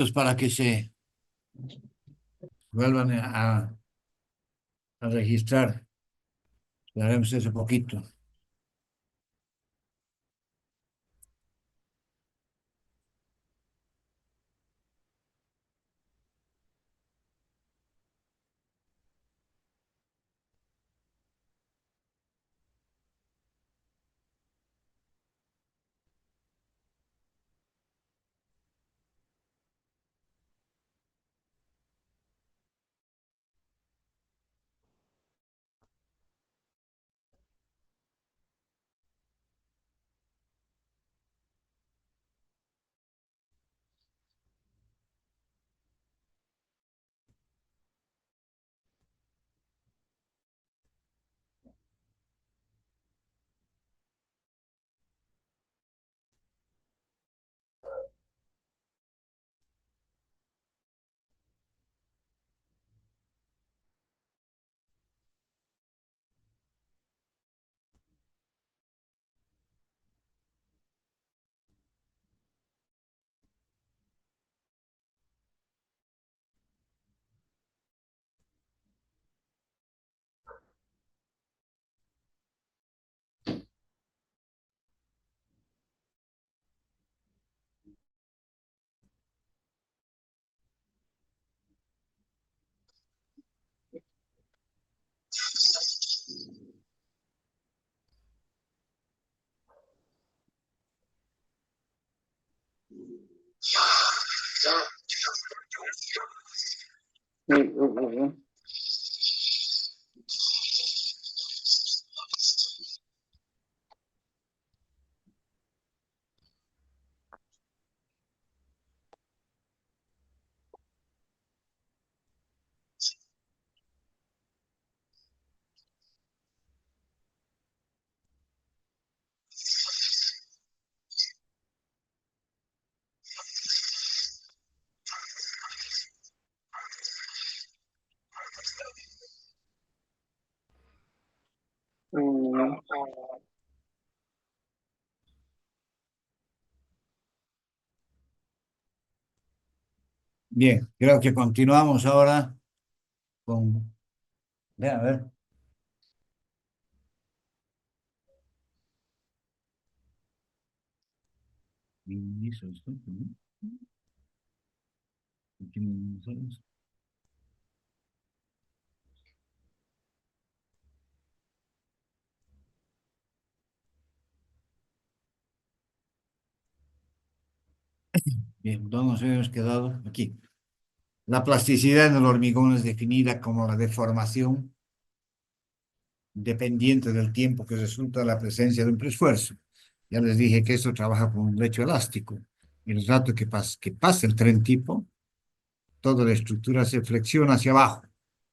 Pues para que se vuelvan a registrar. Le haremos ese poquito. Mm, Bien, creo que continuamos ahora con... A ver. Bien, ¿dónde nos habíamos quedado? Aquí. La plasticidad en el hormigón es definida como la deformación dependiente del tiempo que resulta de la presencia de un preesfuerzo. Ya les dije que esto trabaja con un lecho elástico. El rato que pasa el tren tipo, toda la estructura se flexiona hacia abajo,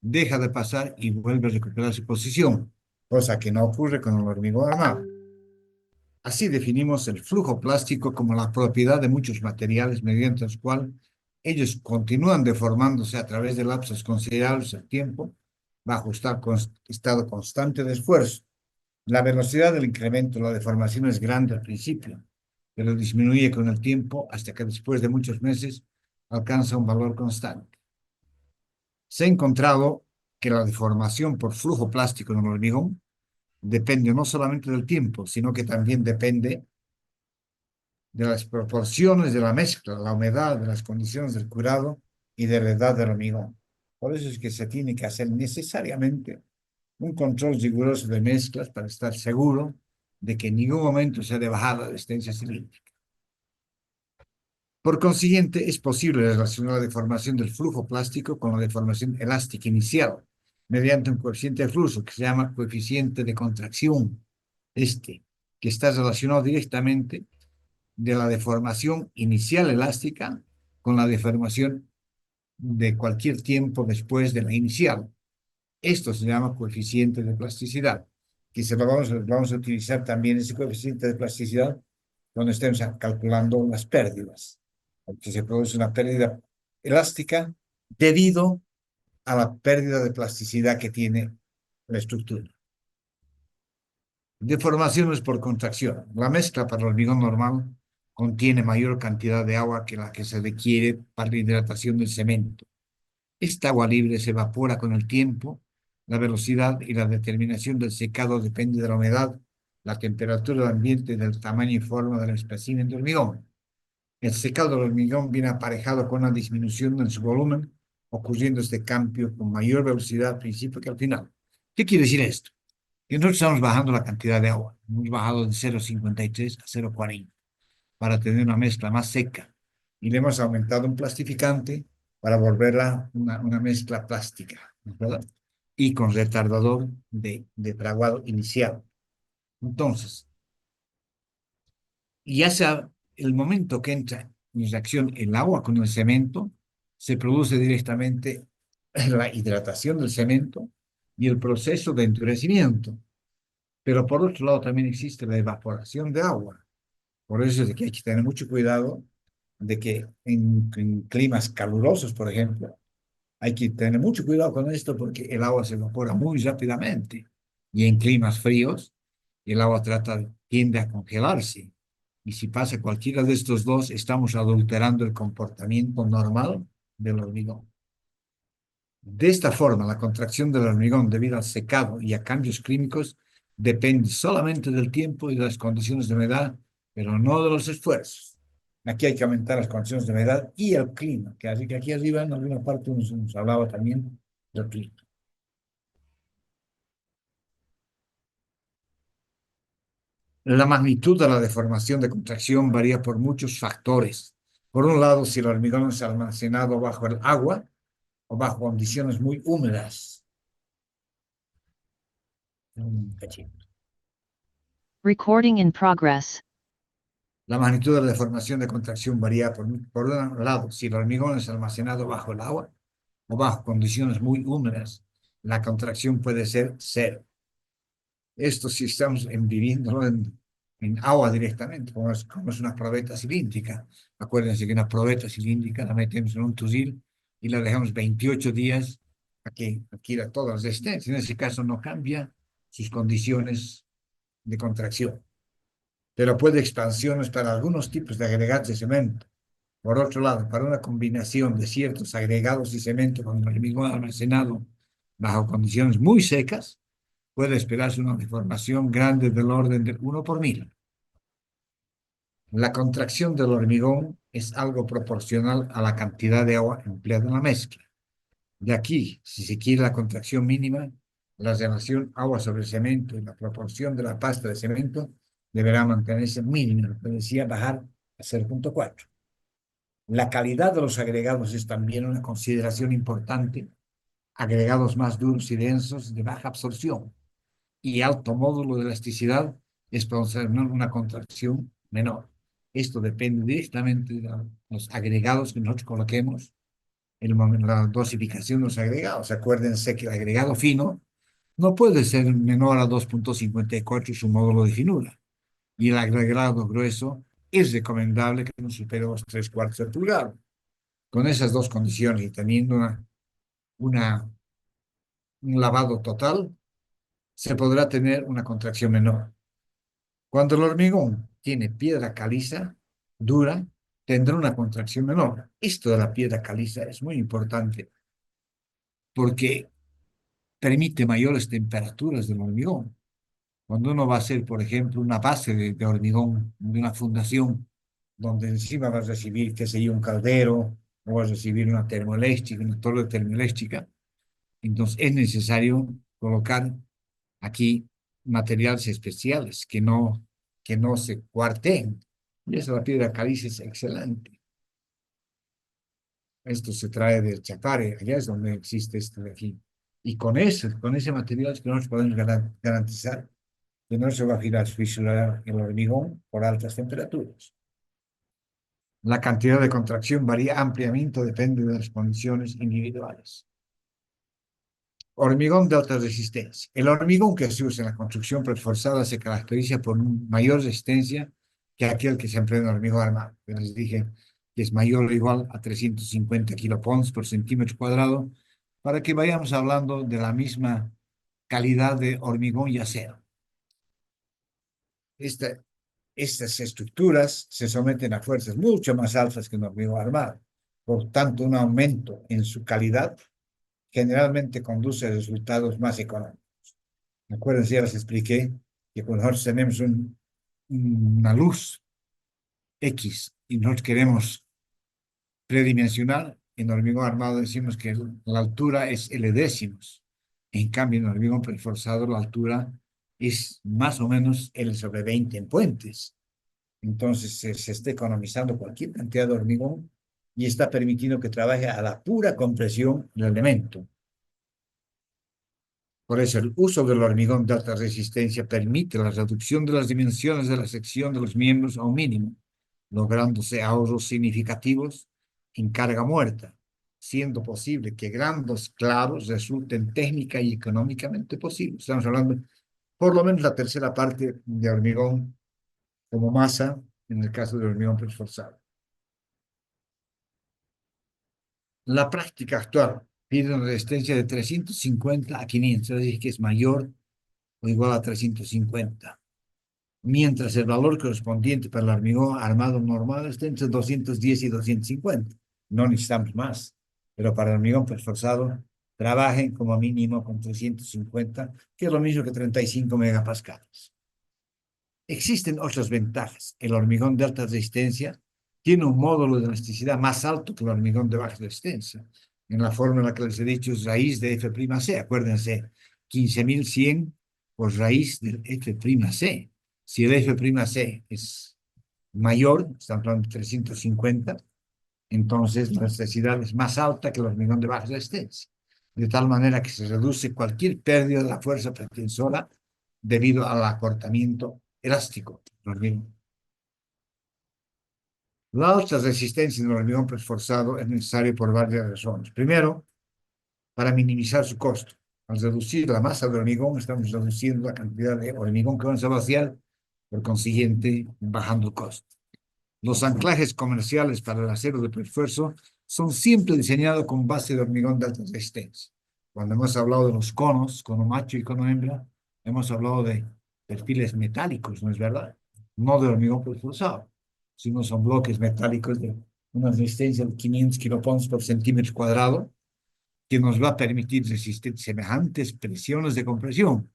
deja de pasar y vuelve a recuperar su posición, cosa que no ocurre con el hormigón armado. Así definimos el flujo plástico como la propiedad de muchos materiales mediante los cuales ellos continúan deformándose a través de lapsos considerables de tiempo bajo estado constante de esfuerzo. La velocidad del incremento de la deformación es grande al principio, pero disminuye con el tiempo hasta que después de muchos meses alcanza un valor constante. Se ha encontrado que la deformación por flujo plástico en el hormigón depende no solamente del tiempo, sino que también depende de las proporciones de la mezcla, la humedad, de las condiciones del curado y de la edad del hormigón. Por eso es que se tiene que hacer necesariamente un control riguroso de mezclas para estar seguro de que en ningún momento se ha de bajar la resistencia cilíndrica. Por consiguiente, es posible relacionar la deformación del flujo plástico con la deformación elástica inicial mediante un coeficiente de flujo que se llama coeficiente de contracción, que está relacionado directamente de la deformación inicial elástica con la deformación de cualquier tiempo después de la inicial. Esto se llama coeficiente de plasticidad, que vamos a utilizar también ese coeficiente de plasticidad cuando estemos calculando las pérdidas, porque se produce una pérdida elástica debido a la pérdida de plasticidad que tiene la estructura. Deformaciones por contracción. La mezcla para el hormigón normal contiene mayor cantidad de agua que la que se requiere para la hidratación del cemento. Esta agua libre se evapora con el tiempo. La velocidad y la determinación del secado depende de la humedad, la temperatura del ambiente y del tamaño y forma del espécimen de hormigón. El secado del hormigón viene aparejado con una disminución en su volumen, ocurriendo este cambio con mayor velocidad al principio que al final. ¿Qué quiere decir esto? Que nosotros estamos bajando la cantidad de agua. Hemos bajado de 0,53 a 0,40 para tener una mezcla más seca. Y le hemos aumentado un plastificante para volverla una mezcla plástica, ¿verdad? Y con retardador de fraguado inicial. Entonces, ya sea el momento que entra en reacción el agua con el cemento, se produce directamente la hidratación del cemento y el proceso de endurecimiento. Pero por otro lado también existe la evaporación de agua. Por eso es de que hay que tener mucho cuidado de que en climas calurosos, por ejemplo, hay que tener mucho cuidado con esto porque el agua se evapora muy rápidamente. Y en climas fríos, el agua tiende a congelarse. Y si pasa cualquiera de estos dos, estamos adulterando el comportamiento normal del hormigón. De esta forma, la contracción del hormigón debido al secado y a cambios clínicos depende solamente del tiempo y de las condiciones de humedad, pero no de los esfuerzos. Aquí hay que aumentar las condiciones de humedad y el clima, que así que aquí arriba en alguna parte nos hablaba también del clima. La magnitud de la deformación de contracción varía por muchos factores. Por un lado, si el hormigón es almacenado bajo el agua o bajo condiciones muy húmedas. Un cachito. Recording in progress. La magnitud de la deformación de contracción varía por un lado, si el hormigón es almacenado bajo el agua o bajo condiciones muy húmedas, la contracción puede ser cero. Esto si estamos viviéndolo en agua directamente, como es una probeta cilíndrica. Acuérdense que una probeta cilíndrica la metemos en un tusil y la dejamos 28 días a que adquiera todas las resistencias. En ese caso no cambia sus condiciones de contracción, pero puede expansiones para algunos tipos de agregados de cemento. Por otro lado, para una combinación de ciertos agregados de cemento con el hormigón almacenado bajo condiciones muy secas, puede esperarse una deformación grande del orden del 1 por 1000. La contracción del hormigón es algo proporcional a la cantidad de agua empleada en la mezcla. De aquí, si se quiere la contracción mínima, la relación agua sobre cemento y la proporción de la pasta de cemento deberá mantenerse mínima, lo que decía bajar a 0,4. La calidad de los agregados es también una consideración importante. Agregados más duros y densos de baja absorción y alto módulo de elasticidad es producir una contracción menor. Esto depende directamente de los agregados que nosotros coloquemos en la dosificación de los agregados. Acuérdense que el agregado fino no puede ser menor a 2,54 su módulo de finura. Y el agregado grueso es recomendable que no supere los 3/4 de pulgada. Con esas dos condiciones y teniendo una, un lavado total, se podrá tener una contracción menor. Cuando el hormigón tiene piedra caliza, dura, tendrá una contracción menor. Esto de la piedra caliza es muy importante porque permite mayores temperaturas del hormigón. Cuando uno va a hacer, por ejemplo, una base de hormigón de una fundación, donde encima vas a recibir, qué sé yo, un caldero, o vas a recibir una termoeléctrica, una torre termoeléctrica, entonces es necesario colocar aquí materiales especiales que no se cuarteen. Y esa la piedra caliza es excelente. Esto se trae del Chapare, allá es donde existe esto de aquí. Y con ese material es que nosotros podemos garantizar que no se va a fisurar el hormigón por altas temperaturas. La cantidad de contracción varía ampliamente, depende de las condiciones individuales. Hormigón de alta resistencia. El hormigón que se usa en la construcción reforzada se caracteriza por mayor resistencia que aquel que se emplea en hormigón armado. Les dije que es mayor o igual a 350 kilopons por centímetro cuadrado, para que vayamos hablando de la misma calidad de hormigón y acero. Esta estas estructuras se someten a fuerzas mucho más altas que un hormigón armado. Por tanto, un aumento en su calidad generalmente conduce a resultados más económicos. Acuérdense, ya les expliqué que cuando nosotros tenemos una luz X y nosotros queremos predimensional, en hormigón armado decimos que la altura es L décimos. En cambio, en hormigón reforzado la altura es más o menos L sobre 20 en puentes. Entonces se está economizando cualquier cantidad de hormigón y está permitiendo que trabaje a la pura compresión del elemento. Por eso el uso del hormigón de alta resistencia permite la reducción de las dimensiones de la sección de los miembros a un mínimo, lográndose ahorros significativos en carga muerta, siendo posible que grandes clavos resulten técnica y económicamente posibles. Estamos hablando por lo menos la tercera parte de hormigón como masa en el caso del hormigón preesforzado. La práctica actual pide una resistencia de 350 a 500, es decir, que es mayor o igual a 350, mientras el valor correspondiente para el hormigón armado normal está entre 210 y 250. No necesitamos más, pero para el hormigón reforzado trabajen como mínimo con 350, que es lo mismo que 35 megapascales. Existen otras ventajas. El hormigón de alta resistencia tiene un módulo de elasticidad más alto que el hormigón de baja resistencia. En la fórmula que les he dicho es raíz de F'C, acuérdense, 15.100 por raíz del F'C. Si el F'C es mayor, estamos hablando de 350, entonces la elasticidad es más alta que el hormigón de baja resistencia. De tal manera que se reduce cualquier pérdida de la fuerza pretensora debido al acortamiento elástico del hormigón. La alta resistencia del hormigón preesforzado es necesario por varias razones. Primero, para minimizar su costo. Al reducir la masa de hormigón, estamos reduciendo la cantidad de hormigón que vamos a vaciar, por consiguiente, bajando el costo. Los anclajes comerciales para el acero de preesfuerzo son siempre diseñados con base de hormigón de alta resistencia. Cuando hemos hablado de los conos, cono macho y cono hembra, hemos hablado de perfiles metálicos, ¿no es verdad? No de hormigón preesforzado, sino son bloques metálicos de una resistencia de 500 kilopons por centímetro cuadrado, que nos va a permitir resistir semejantes presiones de compresión.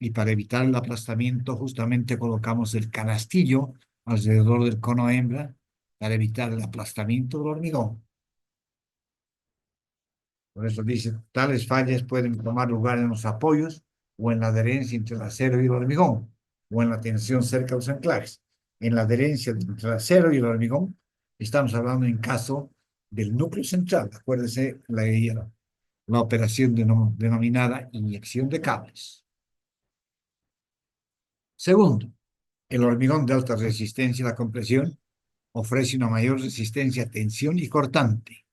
Y para evitar el aplastamiento, justamente colocamos el canastillo alrededor del cono hembra para evitar el aplastamiento del hormigón. Por eso dice, tales fallas pueden tomar lugar en los apoyos o en la adherencia entre el acero y el hormigón, o en la tensión cerca de los anclajes. En la adherencia entre el acero y el hormigón, estamos hablando en caso del núcleo central. Acuérdense la operación denominada inyección de cables. Segundo, el hormigón de alta resistencia a la compresión ofrece una mayor resistencia a tensión y cortante.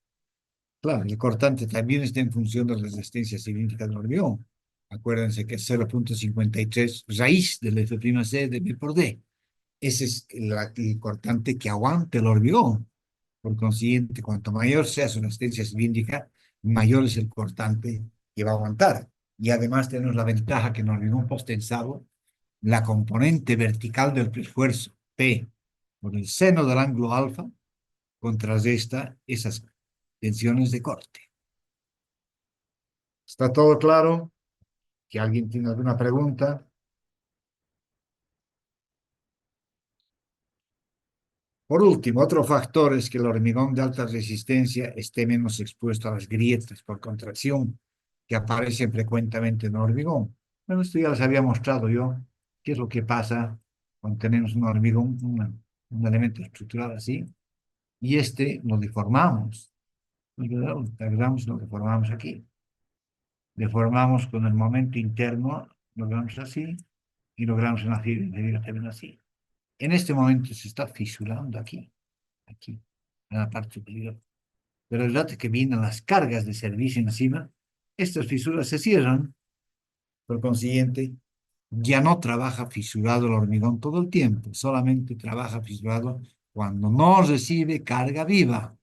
Claro, el cortante también está en función de la resistencia cilíndrica del hormigón. Acuérdense que es 0,53 raíz del F'C de B por D. Ese es el cortante que aguanta el hormigón. Por consiguiente, cuanto mayor sea su resistencia cilíndrica, mayor es el cortante que va a aguantar. Y además tenemos la ventaja que en el hormigón posttensado, la componente vertical del esfuerzo, P, por el seno del ángulo alfa, contrarresta esas tensiones de corte. ¿Está todo claro? ¿Que alguien tiene alguna pregunta? Por último, otro factor es que el hormigón de alta resistencia esté menos expuesto a las grietas por contracción que aparecen frecuentemente en el hormigón. Bueno, esto ya les había mostrado yo, qué es lo que pasa cuando tenemos un hormigón, un elemento estructural así, y lo deformamos. Lo deformamos aquí. Deformamos con el momento interno, logramos así, y logramos en la fibra inferior también así. En este momento se está fisurando aquí, en la parte superior. Pero el rato que vienen las cargas de servicio encima, estas fisuras se cierran. Por consiguiente, ya no trabaja fisurado el hormigón todo el tiempo, solamente trabaja fisurado cuando no recibe carga viva.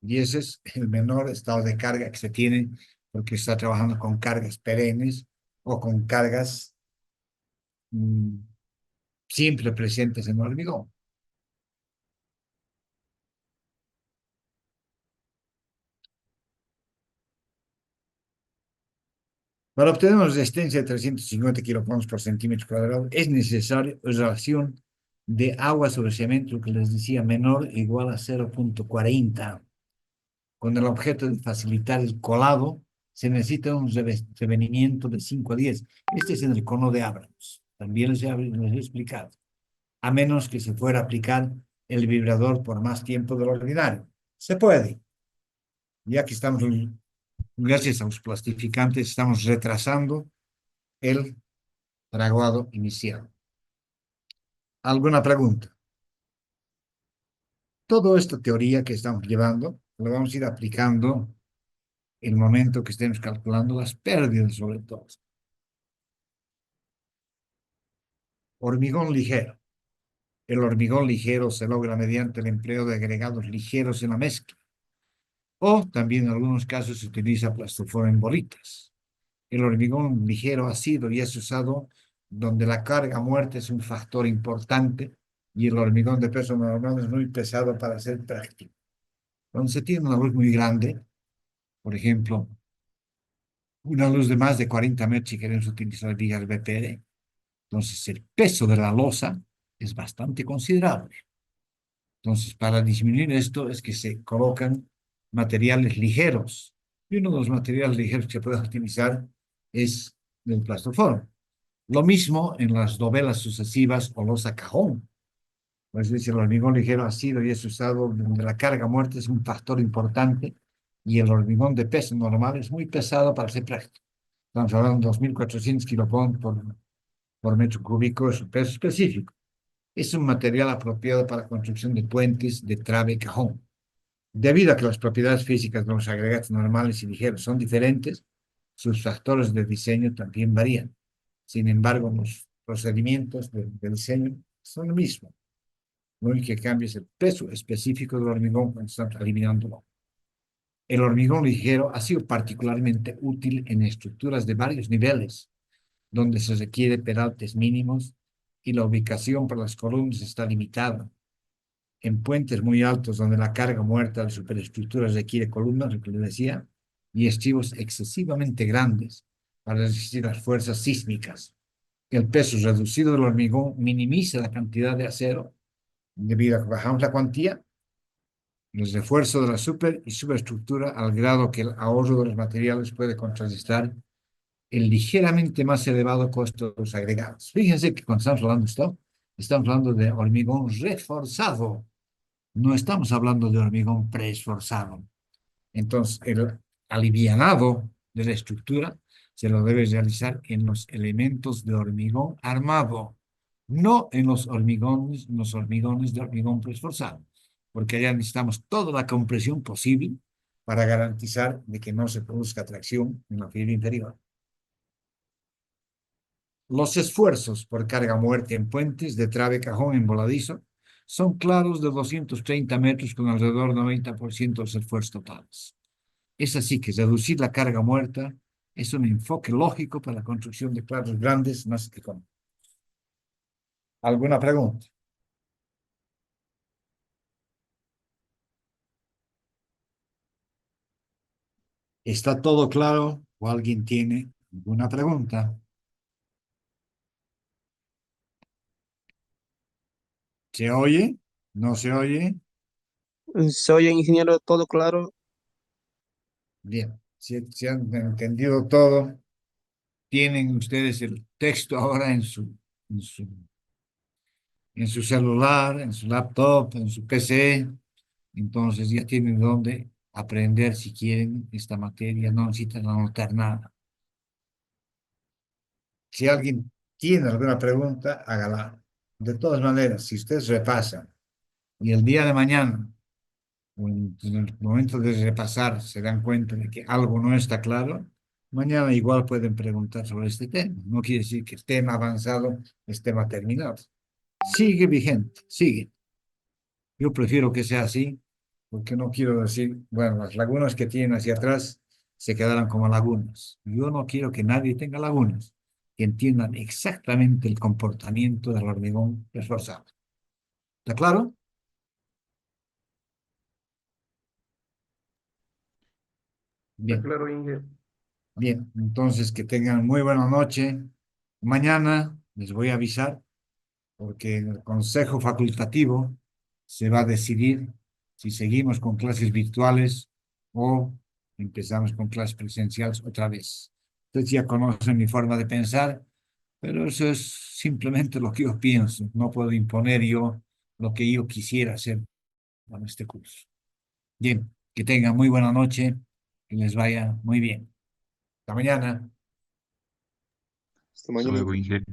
Y ese es el menor estado de carga que se tiene porque está trabajando con cargas perennes o con cargas siempre presentes en el hormigón. Para obtener una resistencia de 350 kilogramos por centímetro cuadrado, es necesaria relación de agua sobre cemento, que les decía, menor o igual a 0,40. Con el objeto de facilitar el colado, se necesita un revenimiento de 5 a 10. Este es en el cono de Abrams. También les he explicado. A menos que se fuera a aplicar el vibrador por más tiempo de lo ordinario. Se puede, ya que estamos, gracias a los plastificantes, estamos retrasando el fraguado inicial. ¿Alguna pregunta? Toda esta teoría que estamos llevando, lo vamos a ir aplicando en el momento que estemos calculando las pérdidas, sobre todo. Hormigón ligero. El hormigón ligero se logra mediante el empleo de agregados ligeros en la mezcla. O también en algunos casos se utiliza plastoforo en bolitas. El hormigón ligero ha sido y es usado donde la carga muerta es un factor importante y el hormigón de peso normal es muy pesado para ser práctico. Cuando se tiene una luz muy grande, por ejemplo, una luz de más de 40 metros si queremos utilizar vigas BPD, entonces el peso de la losa es bastante considerable. Entonces, para disminuir esto es que se colocan materiales ligeros. Y uno de los materiales ligeros que se puede utilizar es el plastoforo. Lo mismo en las dovelas sucesivas o losa cajón. Pues es decir, el hormigón ligero ha sido y es usado donde la carga muerta es un factor importante y el hormigón de peso normal es muy pesado para ser práctico. Estamos hablando de 2.400 kilogramos por metro cúbico, es un peso específico. Es un material apropiado para la construcción de puentes de trave y cajón. Debido a que las propiedades físicas de los agregados normales y ligeros son diferentes, sus factores de diseño también varían. Sin embargo, los procedimientos de diseño son los mismos. Lo único que cambia es el peso específico del hormigón cuando estamos eliminándolo. El hormigón ligero ha sido particularmente útil en estructuras de varios niveles, donde se requiere peraltes mínimos y la ubicación para las columnas está limitada. En puentes muy altos, donde la carga muerta de superestructuras requiere columnas, lo que les decía, y estribos excesivamente grandes para resistir las fuerzas sísmicas. El peso reducido del hormigón minimiza la cantidad de acero debido a que bajamos la cuantía, los refuerzos de la super y superestructura al grado que el ahorro de los materiales puede contrarrestar el ligeramente más elevado costo de los agregados. Fíjense que cuando estamos hablando de esto, estamos hablando de hormigón reforzado, no estamos hablando de hormigón preesforzado. Entonces, el alivianado de la estructura se lo debe realizar en los elementos de hormigón armado, no en los hormigones de hormigón preesforzado, porque allá necesitamos toda la compresión posible para garantizar de que no se produzca tracción en la fibra inferior. Los esfuerzos por carga muerta en puentes de trave cajón en voladizo son claros de 230 metros con alrededor del 90% de los esfuerzos totales. Es así que reducir la carga muerta es un enfoque lógico para la construcción de claros grandes más económicos. ¿Alguna pregunta? ¿Está todo claro o alguien tiene alguna pregunta? ¿Se oye? ¿No se oye? Soy ingeniero, todo claro. Bien, si han entendido todo, tienen ustedes el texto ahora en su, en su celular, en su laptop, en su PC, entonces ya tienen donde aprender si quieren esta materia, no necesitan anotar nada. Si alguien tiene alguna pregunta, hágala. De todas maneras, si ustedes repasan y el día de mañana, o en el momento de repasar, se dan cuenta de que algo no está claro, mañana igual pueden preguntar sobre este tema. No quiere decir que el tema avanzado es tema terminado. Sigue vigente, sigue. Yo prefiero que sea así, porque no quiero decir, bueno, las lagunas que tienen hacia atrás se quedarán como lagunas. Yo no quiero que nadie tenga lagunas. que entiendan exactamente el comportamiento del hormigón reforzado. ¿Está claro? Está Bien, claro, Inge. bien. Entonces, que tengan muy buena noche. Mañana les voy a avisar porque en el consejo facultativo se va a decidir si seguimos con clases virtuales o empezamos con clases presenciales otra vez. Ustedes ya conocen mi forma de pensar, pero eso es simplemente lo que yo pienso. No puedo imponer yo lo que yo quisiera hacer con este curso. Bien, que tengan muy buena noche, que les vaya muy bien. Hasta mañana. Hasta Hasta mañana. luego, Inge.